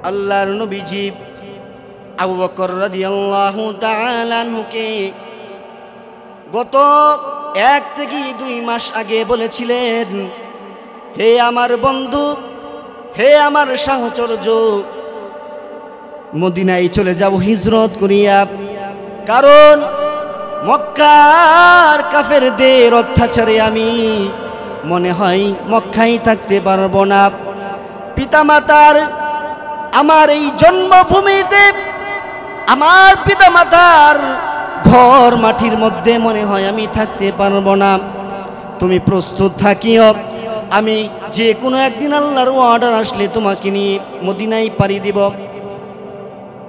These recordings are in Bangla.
আল্লাহর নবীজি আবু বকর রাদিয়াল্লাহু তাআলা আনহুকে গত 1 থেকে 2 মাস আগে বলেছিলেন, হে আমার বন্ধু, হে আমার সাহচর্য, মদিনায় চলে যাব হিজরত করিয়া, কারণ মক্কার কাফেরদের অত্যাচারে আমি মনে হয় মক্কায় থাকতে পারবো না। পিতামাতার আমার এই জন্মভূমিতে আমার পিতামাতার ঘর মাটির মধ্যে মনে হয় আমি থাকতে পারবো না। তুমি প্রস্তুত থাকিও, আমি যে কোনো একদিন আল্লাহর অর্ডার আসলে তোমাকে নিয়ে মদিনায় পাড়ি দিব।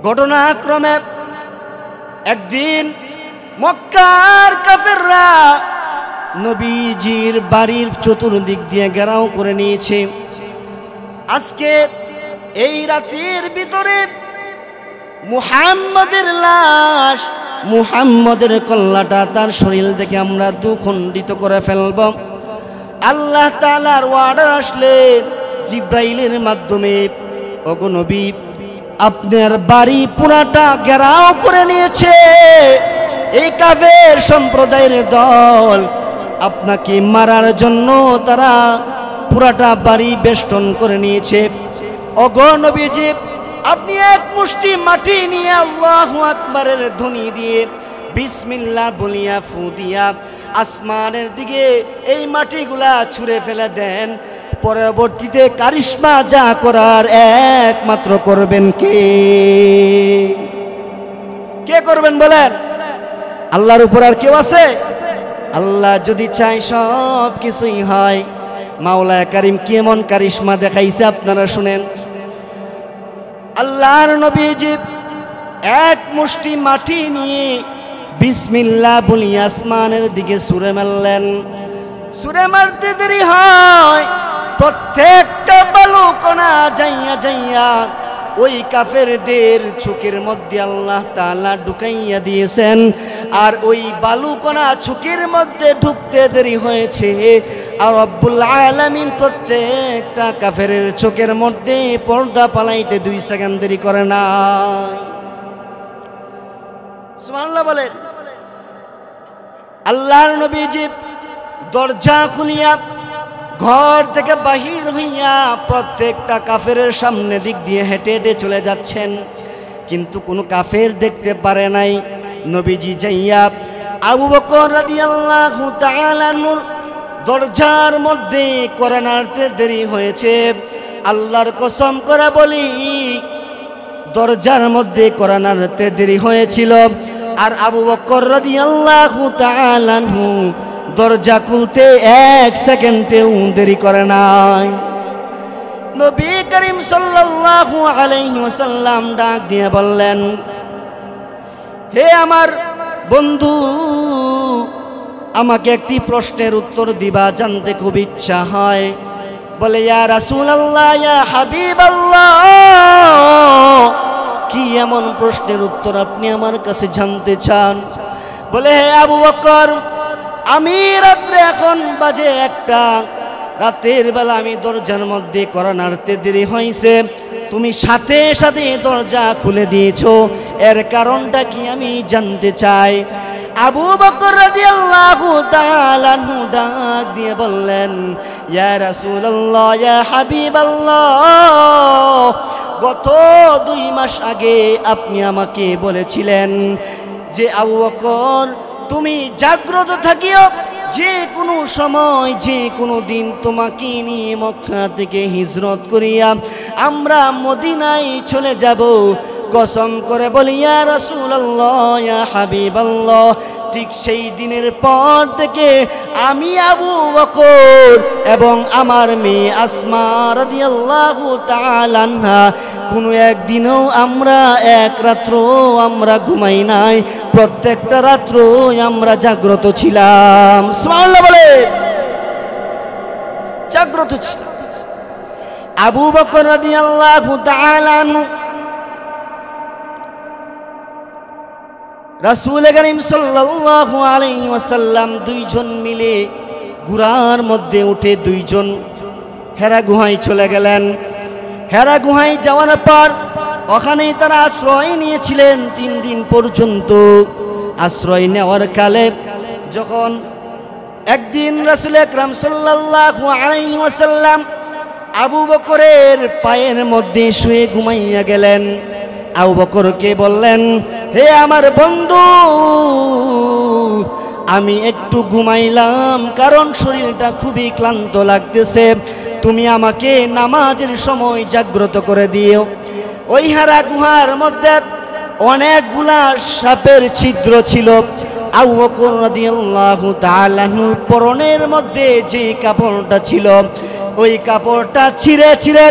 ঘটনাক্রমে একদিন মক্কার কাফেররা নবীজির বাড়ির চতুর্দিক দিয়ে ঘেরাও করে নিয়েছে। আজকে এই রাতের ভিতরে মুহাম্মদের লাশ, মুহাম্মদের কল্লাটা তার শরীর থেকে আমরা দুখণ্ডিত করে ফেলব। আল্লাহ তাআলার অর্ডার আসলে জিব্রাইলের মাধ্যমে, ওগো নবী, আপনার বাড়ি পুরাটা ঘেরাও করে নিয়েছে এই কাফের সম্প্রদায়ের দল। আপনাকে মারার জন্য তারা পুরাটা বাড়ি বেষ্টন করে নিয়েছে। ওগো নবীজি, আপনি এক মুষ্টি মাটি নিয়ে আল্লাহু আকবারের ধ্বনি দিয়ে বিসমিল্লাহ বলিয়া ফু দিয়া আসমানের দিকে এই মাটিগুলা ছুঁড়ে ফেলে দেন। পরবর্তীতে কারিশমা যা করার একমাত্র করবেন কে? কে করবেন বলেন? আল্লাহর উপর আর কেউ আছে? আল্লাহ যদি চায় সব কিছুই হয়। মাওলা কারীম কেমন কারিশমা দেখাইছে আপনারা শুনেন। আল্লাহর নবীজি এক মুষ্টি মাটি নিয়ে বিসমিল্লাহ বলি আসমানের দিকে ছুঁড়ে মারলেন। ছুঁড়ে মারতে দেরি হয়, প্রত্যেকটা বালু কণা যাইয়া যাইয়া ওই কাফেরদের চোখের মধ্যে আল্লাহ তাআলা ঢুকাইয়া দিয়েছেন। আর ওই বালু কণা চোখের মধ্যে ঢুকতে দেরি হয়েছে, আর রব্বুল আলামিন প্রত্যেকটা কাফেরের চোখের মধ্যে পর্দা পালাইতে 2 সেকেন্ড দেরি করে না। সুবহানাল্লাহ বলেন। আল্লাহর নবীজি দরজা খুলিয়া ঘর থেকে বাহির হইয়া প্রত্যেকটা কাফেরের সামনে দিক দিয়ে হেঁটে হেঁটে চলে যাচ্ছেন, কিন্তু কোনো কাফের দেখতে পারে নাই। নবীজি যাইয়া আবু বকর রাদিয়াল্লাহু তাআলা আনহুর দরজার মধ্যে কড়া নাড়তে দেরি হয়েছে। আল্লাহর কসম করে বলি, দরজার মধ্যে কড়া নাড়তে দেরি হয়েছিল, আর আবু বকর রাদিয়াল্লাহু তাআলা আনহু দরজা খুলতে 1 সেকেন্ডেও দেরি করে নাই। নবী করিম সাল্লাল্লাহু আলাইহি ওয়াসাল্লাম ডাক দিয়ে বললেন, হে আমার বন্ধু, আমাকে একটি প্রশ্নের উত্তর দিবা, জানতে খুব ইচ্ছা হয়। বলে, ইয়া রাসূলুল্লাহ, ইয়া হাবিবাল্লাহ, কি এমন প্রশ্নের উত্তর আপনি আমার কাছে জানতে চান? বলে, হে আবু বকর, আমি রাত্রে এখন বাজে 1টা, রাতের বেলা আমি দরজার মধ্যে কড়া নাড়তে দেরি হয়েছে, তুমি সাথে সাথে দরজা খুলে দিয়েছো, এর কারণটা কি আমি জানতে চাই। আবু বকর রাদিয়াল্লাহু তাআলা আনহু ডাক দিয়ে বললেন, ইয়া রাসূলুল্লাহ, ইয়া হাবিবাল্লাহ, গত 2 মাস আগে আপনি আমাকে বলেছিলেন যে আবু বকর, তুমি জাগ্রত থাকিও, যে কোনো সময় যে কোনো দিন তোমাকে নিয়ে মক্কা থেকে হিজরত করিয়া আমরা মদিনায় চলে যাব। কসম করে বলি, ইয়া রাসূলুল্লাহ, ইয়া হাবিবাল্লাহ, ঠিক সেই দিনের পর থেকে আমি আবু বকর এবং আমার মেয়ে আসমা রাদিয়াল্লাহু তাআলা আনহা কোনো একদিনও আমরা এক রাত্র আমরা ঘুমাই নাই, প্রত্যেকটা রাত্র আমরা জাগ্রত ছিলাম। সুবহানাল্লাহ বলে, জাগ্রত ছিলাম। আবু বকর রাদিয়াল্লাহু তাআলা আনহু রাসূল করিম সাল্লাল্লাহু আলাইহি ওয়াসাল্লাম 2 জন মিলে ঘোড়ার মধ্যে উঠে 2 জন হেরা গুহায় চলে গেলেন। হেরা গুহায় যাওয়ার পর ওখানেই তারা আশ্রয় নিয়েছিলেন 3 দিন পর্যন্ত। আশ্রয় নেওয়ার কালে যখন একদিন রাসূল আকরাম সাল্লাল্লাহু আলাইহি ওয়াসাল্লাম আবু বকরের পায়ের মধ্যে শুয়ে ঘুমাইয়া গেলেন। আবু বকরকে বললেন, হে আমার বন্ধু, আমি একটু ঘুমাইলাম, কারণ শরীরটা খুবই ক্লান্ত লাগতেছে, তুমি আমাকে নামাজের সময় জাগ্রত করে দিও। ওই হারা গুহার মধ্যে অনেকগুলা সাপের ছিদ্র ছিল। আবু বকর রাদিয়াল্লাহু তাআলা আনহুর পরনের মধ্যে যে কাপড়টা ছিল, ওই কাপড়টা ছিঁড়ে ছিঁড়ে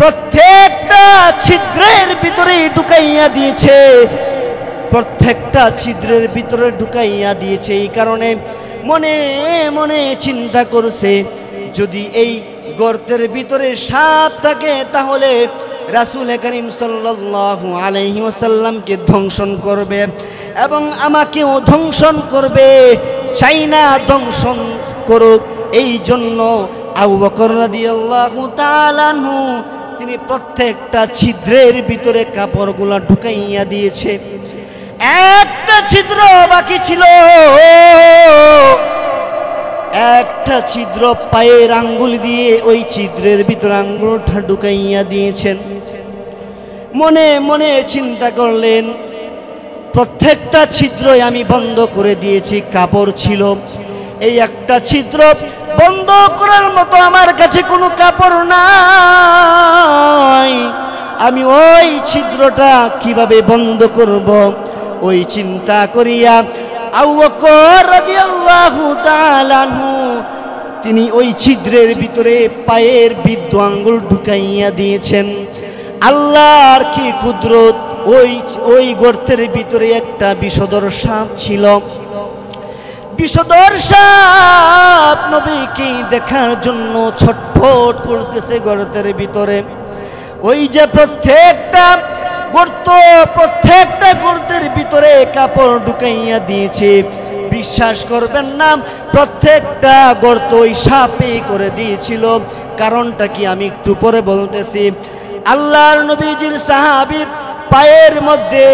প্রত্যেকটা ছিদ্রের ভিতরে ঢুকাইয়া দিয়েছে, প্রত্যেকটা ছিদ্রের ভিতরে ঢুকাইয়া দিয়েছে। এই কারণে মনে মনে চিন্তা করছে, যদি এই গর্তের ভিতরে সাপ থাকে তাহলে রাসূল করিম সাল্লাল্লাহু আলাইহি ওয়াসাল্লামকে ধ্বংসন করবে এবং আমাকেও ধ্বংসন করবে, চাই না ধ্বংসন করুক। এই জন্য আবু বকর রাদিয়াল্লাহু তাআলা আনহু তিনি প্রত্যেকটা ছিদ্রের ভিতরে কাপড়গুলো ঢুকাইয়া দিয়েছে। একটা ছিদ্র বাকি ছিল, একটা ছিদ্র পায়ের আঙ্গুল দিয়ে ওই ছিদ্রের ভিতরে আঙ্গুলটা ঢুকাইয়া দিয়েছেন। মনে মনে চিন্তা করলেন, প্রত্যেকটা ছিদ্রই আমি বন্ধ করে দিয়েছি, কাপড় ছিল, এই একটা ছিদ্র বন্ধ করার মতো আমার কাছে কোনো কাপড় নাই, আমি ওই ছিদ্রটা কিভাবে বন্ধ করব? ওই চিন্তা করিয়া আবু বকর রাদিয়াল্লাহু তাআলা আনহু তিনি ওই ছিদ্রের ভিতরে পায়ের বৃদ্ধ আঙ্গুল ঢুকাইয়া দিয়েছেন। আল্লাহর কি কুদরত! ওই গর্তের ভিতরে একটা বিষধর সাপ ছিল। বিষধর সাপ নবীকে দেখার জন্য ছটফট করতেছে গর্তের ভিতরে। ওই যে প্রত্যেকটা গর্তের ভিতরে কাপড় ঢুকাইয়া দিয়েছে, বিশ্বাস করবেন না, প্রত্যেকটা গর্ত ওই সাপে করে দিয়েছিল। কারণটা কি আমি একটু পরে বলতেছি। আল্লাহর নবীজির সাহাবী পায়ের মধ্যে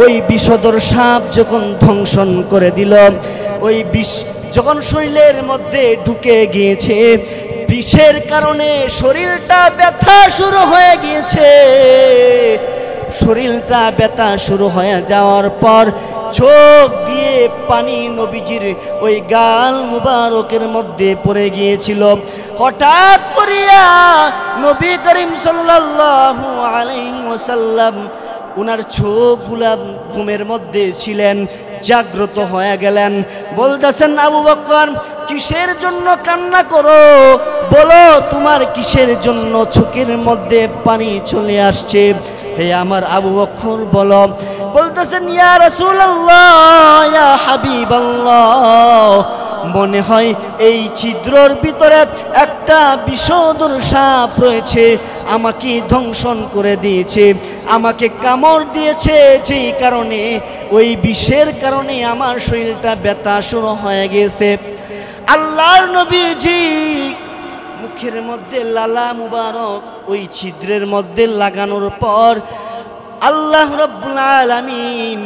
ওই বিষধর সাপ যখন ধ্বংসন করে দিল, ওই বিষ যখন শরীরের মধ্যে ঢুকে গিয়েছে, বিষের কারণে শরীরটা ব্যথা শুরু হয়ে গিয়েছে। শরীরটা ব্যথা শুরু হয়ে যাওয়ার পর চোখ দিয়ে পানি নবীজির ওই গাল মুবারকের মধ্যে পড়ে গিয়েছিল। হঠাৎ করিয়া নবী করিম সাল্লাল্লাহু আলাইহি ওয়াসাল্লাম উনার চোখগুলা ঘুমের মধ্যে ছিলেন, জাগ্রত হয়ে গেলেন। বলতেছেন, আবু বকর, কিসের জন্য কান্না করো? বলো, তোমার কিসের জন্য চোখের মধ্যে পানি চলে আসছে? হে আমার আবু বকর বলো। বলতেছেন, ইয়া রাসূলুল্লাহ, ইয়া হাবিবাল্লাহ, মনে হয় এই ছিদ্রর ভিতরে একটা বিষধর সাপ রয়েছে, আমাকে ধ্বংসন করে দিয়েছে, আমাকে কামড় দিয়েছে, যেই কারণে ওই বিষের কারণে আমার শরীরটা ব্যথা শুরু হয়ে গেছে। আল্লাহর নবীজি মুখের মধ্যে লালা মুবারক ওই ছিদ্রের মধ্যে লাগানোর পর আল্লাহ রাব্বুল আলামিন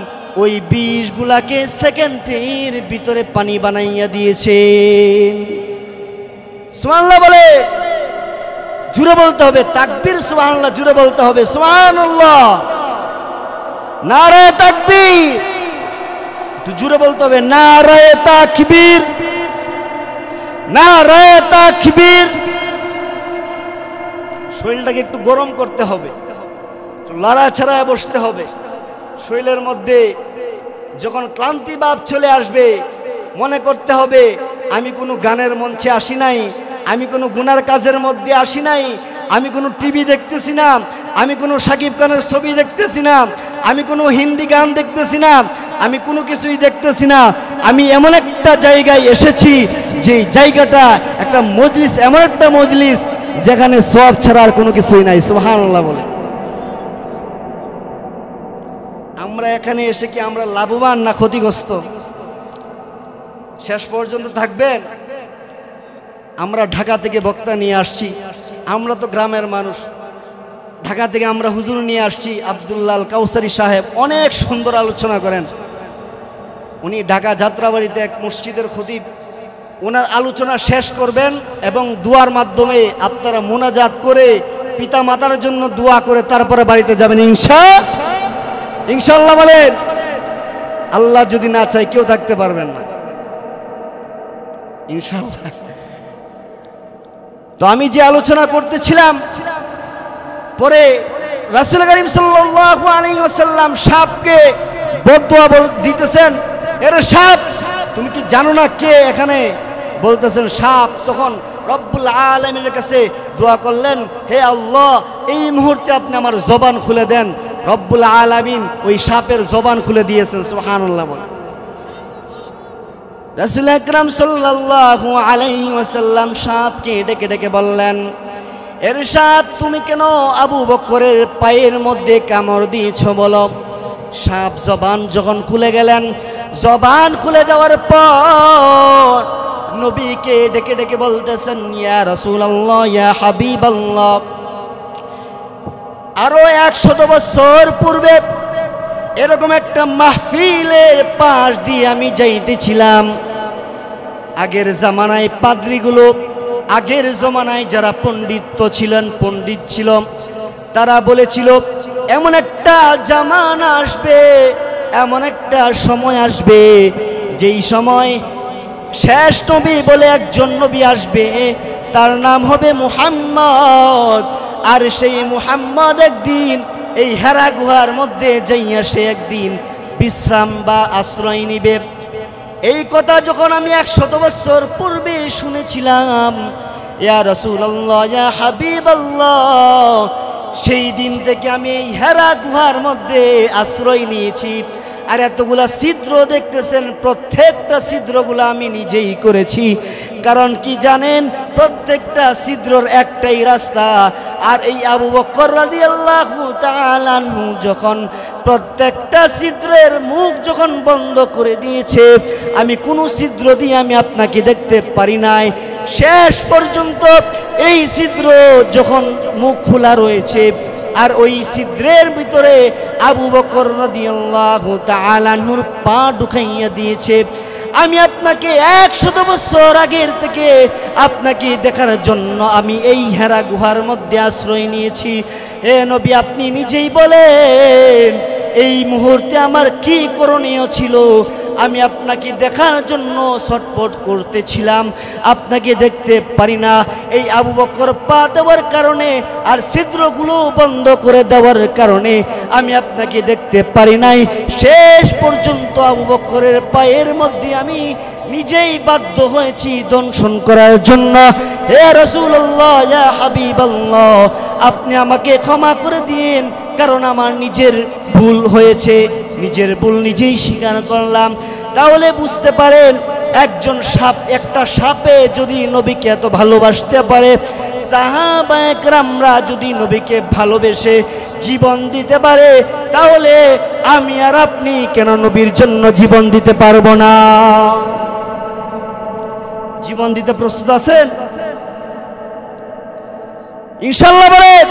ওই বিষগুলাকে সেকেন্ডের ভিতরে পানি বানাইয়া দিয়েছে। সুবহানাল্লাহ বলে, জুড়ে বলতে হবে তাকবীর, সুবহানাল্লাহ জুড়ে বলতে হবে, সুবহানাল্লাহ, নারায়ে তাকবীর, একটু জুড়ে বলতে হবে, নারায়ে তাকবীর, নারায়ে তাকবীর। শরীরটাকে একটু গরম করতে হবে, লড়াছাড়ায় বসতে হবে। শরীরের মধ্যে যখন ক্লান্তি ভাব চলে আসবে, মনে করতে হবে আমি কোনো গানের মঞ্চে আসি নাই, আমি কোনো গুনার কাজের মধ্যে আসি নাই, আমি কোনো টিভি দেখতেছি না, আমি কোনো শাকিব খানের ছবি দেখতেছি না, আমি কোনো হিন্দি গান দেখতেছি না, আমি কোনো কিছুই দেখতেছি না। আমি এমন একটা জায়গায় এসেছি যে জায়গাটা একটা মজলিস, এমন একটা মজলিস যেখানে সওয়াব ছাড়া আর কোনো কিছুই নাই। সুবহানাল্লাহ বলে, আমরা এখানে এসে কি আমরা লাভবান না ক্ষতিগ্রস্ত? শেষ পর্যন্ত থাকবেন। আমরা ঢাকা থেকে বক্তা নিয়ে আসছি, আমরা তো গ্রামের মানুষ, ঢাকা থেকে আমরা হুজুর নিয়ে আসছি আব্দুল্লাহ আল কাউসারি সাহেব, অনেক সুন্দর আলোচনা করেন। উনি ঢাকা যাত্রাবাড়িতে এক মসজিদের খতিব, ওনার আলোচনা শেষ করবেন এবং দোয়ার মাধ্যমে আপনারা মোনাজাত করে পিতা মাতার জন্য দোয়া করে তারপরে বাড়িতে যাবেন ইনশাআল্লাহ বলেন। আল্লাহ যদি না চায় কেউ থাকতে পারবেন না ইনশাআল্লাহ। তো আমি যে আলোচনা করতেছিলাম, পরে রাসূল করিম সাল্লাল্লাহু আলাইহি ওয়াসাল্লাম সাপকে বদদুয়া দিতেছেন, এর সাপ তুমি কি জানো না কে এখানে? বলতেছেন সাপ। তখন রব্বুল আলামিনের কাছে দোয়া করলেন, হে আল্লাহ এই মুহূর্তে আপনি আমার জবান খুলে দেন। রব্বুল আলামিন ওই সাপের জবান খুলে দিয়েছেন, সুবহানাল্লাহ। রাসূল আকরাম সাল্লাল্লাহু আলাইহি ওয়াসাল্লাম সাপকে ডেকে ডেকে বললেন, এর সাপ তুমি কেন আবু বকরের পায়ের মধ্যে কামড় দিয়েছ বলো। সাপ জবান যখন খুলে গেলেন, জবান খুলে যাওয়ার পর নবীকে ডেকে ডেকে বলতেছেন, ইয়া রাসূলুল্লাহ, ইয়া হাবিবাল্লাহ, আরো 100 বছর পূর্বে এরকম একটা মাহফিলের পাশ দিয়ে আমি যাইতেছিলাম। আগের জামানায় পাদ্রীগুলো, আগের জমানায় যারা পণ্ডিত ছিল, তারা বলেছিল এমন একটা জামানা আসবে, এমন একটা সময় আসবে, যেই সময় শেষ নবী বলে একজন নবী আসবে, তার নাম হবে মুহাম্মদ। আর সেই মুহাম্মদ একদিন এই হেরা গুহার মধ্যে যাইয়া সে একদিন বিশ্রাম বা আশ্রয় নিবে। এই কথা যখন আমি 100 বছর পূর্বে শুনেছিলাম, ইয়া রাসূলুল্লাহ, ইয়া হাবিবাল্লাহ, সেই দিন থেকে আমি এই হেরা গুহার মধ্যে আশ্রয় নিয়েছি। আর এতগুলা ছিদ্র দেখতেছেন, প্রত্যেকটা ছিদ্রগুলো আমি নিজেই করেছি। কারণ কি জানেন, প্রত্যেকটা ছিদ্রর একটাই রাস্তা। আর এই আবু বকর রাদিয়াল্লাহু তাআলা আনহু যখন প্রত্যেকটা ছিদ্রের মুখ যখন বন্ধ করে দিয়েছে, আমি কোনো ছিদ্র দিয়ে আমি আপনাকে দেখতে পারি নাই। শেষ পর্যন্ত এই ছিদ্র যখন মুখ খোলা রয়েছে, আর ওই ছিদ্রের ভিতরে আবু বকর রাদিয়াল্লাহু তাআলা আনহুর পা ঢুকাইয়া দিয়েছে। আমি আপনাকে 100 বছর আগের থেকে আপনাকে দেখার জন্য আমি এই হেরা গুহার মধ্যে আশ্রয় নিয়েছি। হে নবী, আপনি নিজেই বলেন এই মুহূর্তে আমার কি করণীয় ছিল? আমি আপনাকে দেখার জন্য ছটফট করতেছিলাম, আপনাকে দেখতে পারি না। এই আবু বকর পা দেওয়ার কারণে আর ছিদ্রগুলো বন্ধ করে দেওয়ার কারণে আমি আপনাকে দেখতে পারি নাই। শেষ পর্যন্ত আবু বকরের পায়ের মধ্যে আমি নিজেই বাধ্য হয়েছি দংশন করার জন্য। হে রাসূলুল্লাহ, ইয়া হাবিবাল্লাহ, আপনি আমাকে ক্ষমা করে দিন, কারণ আমার নিজের ভুল হয়েছে, নিজের ভুল নিজেই স্বীকার করলাম। তাহলে বুঝতে পারেন একজন সাপ, একটা সাপে যদি নবীকে এত ভালোবাসতে পারে, সাহাবায়ে কেরামরা যদি নবীকে ভালোবেসে জীবন দিতে পারে, তাহলে আমি আর আপনি কেন নবীর জন্য জীবন দিতে পারবো না? জীবন দিতে প্রস্তুত আছেন ইনশাআল্লাহ বলেন?